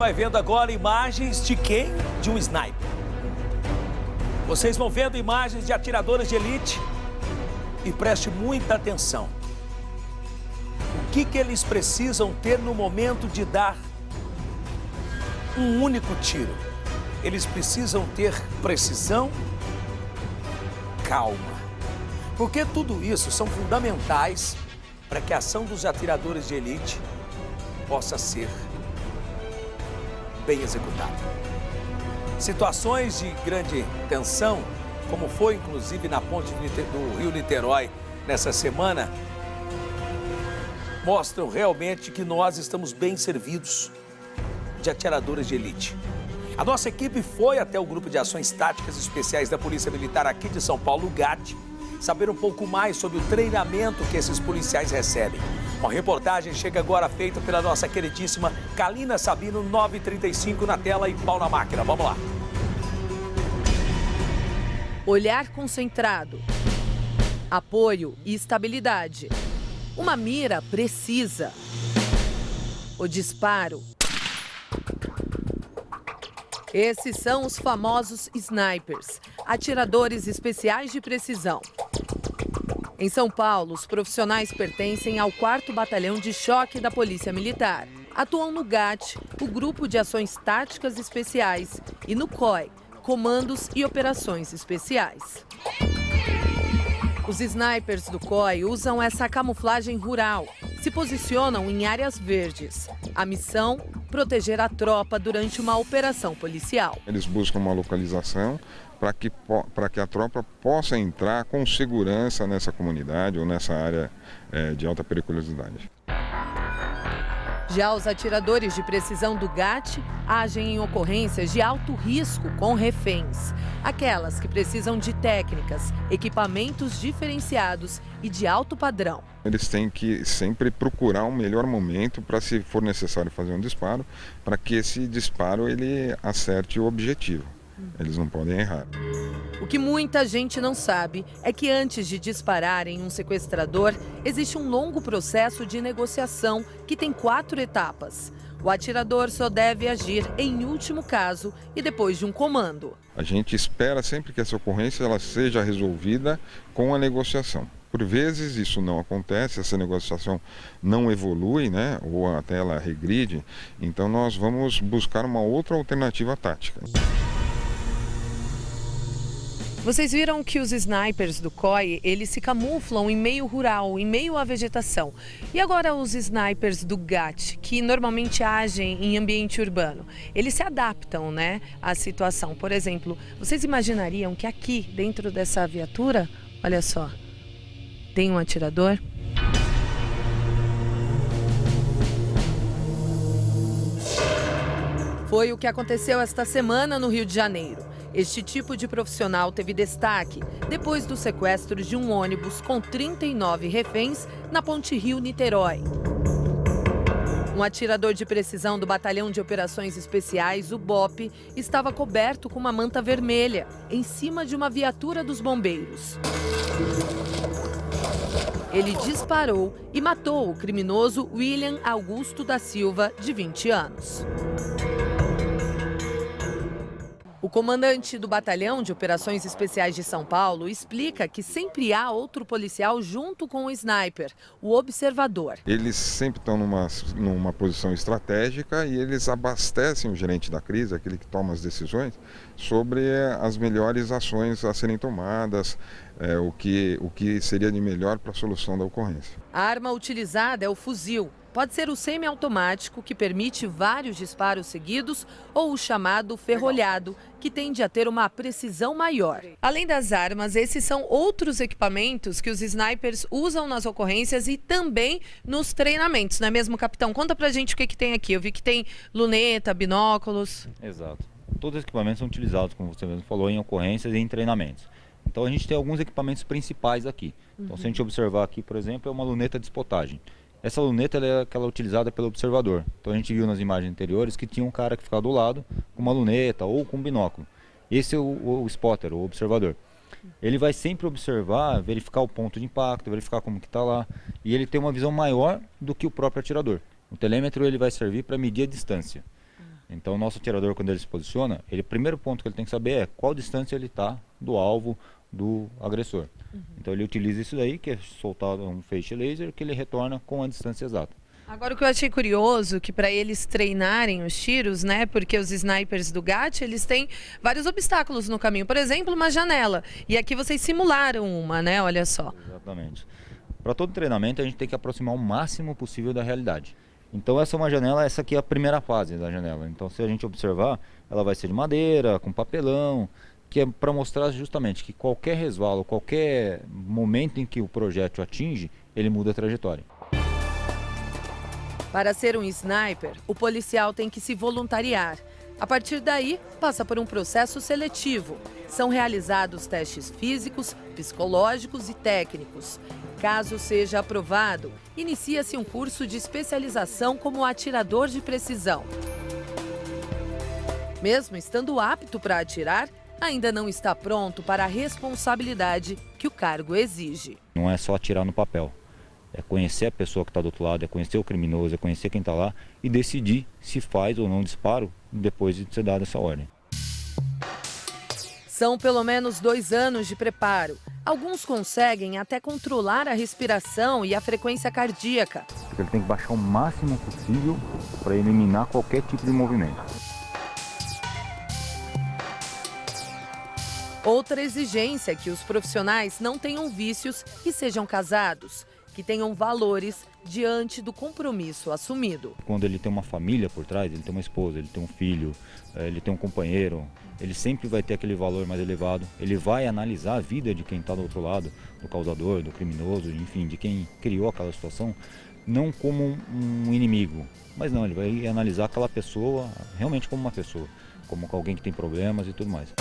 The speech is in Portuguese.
Vai vendo agora imagens de quem? De um sniper. Vocês vão vendo imagens de atiradores de elite e preste muita atenção. O que eles precisam ter no momento de dar um único tiro? Eles precisam ter precisão, calma. Porque tudo isso são fundamentais para que a ação dos atiradores de elite possa ser bem executada. Situações de grande tensão, como foi inclusive na ponte do Rio Niterói nessa semana, mostram realmente que nós estamos bem servidos de atiradores de elite. A nossa equipe foi até o Grupo de Ações Táticas Especiais da Polícia Militar aqui de São Paulo, o GAT, saber um pouco mais sobre o treinamento que esses policiais recebem. Uma reportagem chega agora feita pela nossa queridíssima Kalina Sabino, 9h35 na tela e pau na máquina. Vamos lá. Olhar concentrado, apoio e estabilidade. Uma mira precisa. O disparo. Esses são os famosos snipers, atiradores especiais de precisão. Em São Paulo, os profissionais pertencem ao 4º Batalhão de Choque da Polícia Militar. Atuam no GAT, o Grupo de Ações Táticas Especiais, e no COI, Comandos e Operações Especiais. Os snipers do COI usam essa camuflagem rural, se posicionam em áreas verdes. A missão, proteger a tropa durante uma operação policial. Eles buscam uma localização para que a tropa possa entrar com segurança nessa comunidade ou nessa área de alta periculosidade. Já os atiradores de precisão do GAT agem em ocorrências de alto risco com reféns. Aquelas que precisam de técnicas, equipamentos diferenciados e de alto padrão. Eles têm que sempre procurar o melhor momento para, se for necessário, fazer um disparo, para que esse disparo ele acerte o objetivo. Eles não podem errar. O que muita gente não sabe é que antes de disparar em um sequestrador, existe um longo processo de negociação que tem 4 etapas. O atirador só deve agir em último caso e depois de um comando. A gente espera sempre que essa ocorrência ela seja resolvida com a negociação. Por vezes isso não acontece, essa negociação não evolui, né? Ou até ela regride. Então nós vamos buscar uma outra alternativa tática. Vocês viram que os snipers do COI, eles se camuflam em meio rural, em meio à vegetação. E agora os snipers do GAT, que normalmente agem em ambiente urbano, eles se adaptam, né, à situação. Por exemplo, vocês imaginariam que aqui, dentro dessa viatura, olha só, tem um atirador? Foi o que aconteceu esta semana no Rio de Janeiro. Este tipo de profissional teve destaque depois do sequestro de um ônibus com 39 reféns na ponte Rio-Niterói. Um atirador de precisão do Batalhão de Operações Especiais, o BOPE, estava coberto com uma manta vermelha, em cima de uma viatura dos bombeiros. Ele disparou e matou o criminoso William Augusto da Silva, de 20 anos. O comandante do Batalhão de Operações Especiais de São Paulo explica que sempre há outro policial junto com o sniper, o observador. Eles sempre estão numa posição estratégica e eles abastecem o gerente da crise, aquele que toma as decisões, sobre as melhores ações a serem tomadas, o que seria de melhor para a solução da ocorrência. A arma utilizada é o fuzil. Pode ser o semiautomático, que permite vários disparos seguidos, ou o chamado ferrolhado, que tende a ter uma precisão maior. Além das armas, esses são outros equipamentos que os snipers usam nas ocorrências e também nos treinamentos, não é mesmo, capitão? Conta pra gente o que tem aqui. Eu vi que tem luneta, binóculos. Exato. Todos os equipamentos são utilizados, como você mesmo falou, em ocorrências e em treinamentos. Então a gente tem alguns equipamentos principais aqui. Então se a gente observar aqui, por exemplo, é uma luneta de spotagem. Essa luneta ela é aquela utilizada pelo observador. Então a gente viu nas imagens anteriores que tinha um cara que ficava do lado com uma luneta ou com um binóculo. Esse é o spotter, o observador. Ele vai sempre observar, verificar o ponto de impacto, verificar como que está lá. E ele tem uma visão maior do que o próprio atirador. O telêmetro ele vai servir para medir a distância. Então o nosso atirador, quando ele se posiciona, o primeiro ponto que ele tem que saber é qual distância ele está do alvo do agressor. Então ele utiliza isso daí, que é soltar um feixe laser, que ele retorna com a distância exata. Agora, o que eu achei curioso, que para eles treinarem os tiros, né, porque os snipers do GAT, eles têm vários obstáculos no caminho. Por exemplo, uma janela. E aqui vocês simularam uma, né, olha só. Exatamente. Para todo treinamento, a gente tem que aproximar o máximo possível da realidade. Então essa é uma janela, essa aqui é a primeira fase da janela. Então se a gente observar, ela vai ser de madeira, com papelão, que é para mostrar justamente que qualquer resvalo, qualquer momento em que o projétil atinge, ele muda a trajetória. Para ser um sniper, o policial tem que se voluntariar. A partir daí, passa por um processo seletivo. São realizados testes físicos, psicológicos e técnicos. Caso seja aprovado, inicia-se um curso de especialização como atirador de precisão. Mesmo estando apto para atirar, ainda não está pronto para a responsabilidade que o cargo exige. Não é só atirar no papel. É conhecer a pessoa que está do outro lado, é conhecer o criminoso, é conhecer quem está lá e decidir se faz ou não disparo depois de ser dada essa ordem. São pelo menos 2 anos de preparo. Alguns conseguem até controlar a respiração e a frequência cardíaca. Ele tem que baixar o máximo possível para eliminar qualquer tipo de movimento. Outra exigência é que os profissionais não tenham vícios e sejam casados, que tenham valores diante do compromisso assumido. Quando ele tem uma família por trás, ele tem uma esposa, ele tem um filho, ele tem um companheiro, ele sempre vai ter aquele valor mais elevado. Ele vai analisar a vida de quem está do outro lado, do causador, do criminoso, enfim, de quem criou aquela situação, não como um inimigo, mas não, ele vai analisar aquela pessoa realmente como uma pessoa, como alguém que tem problemas e tudo mais.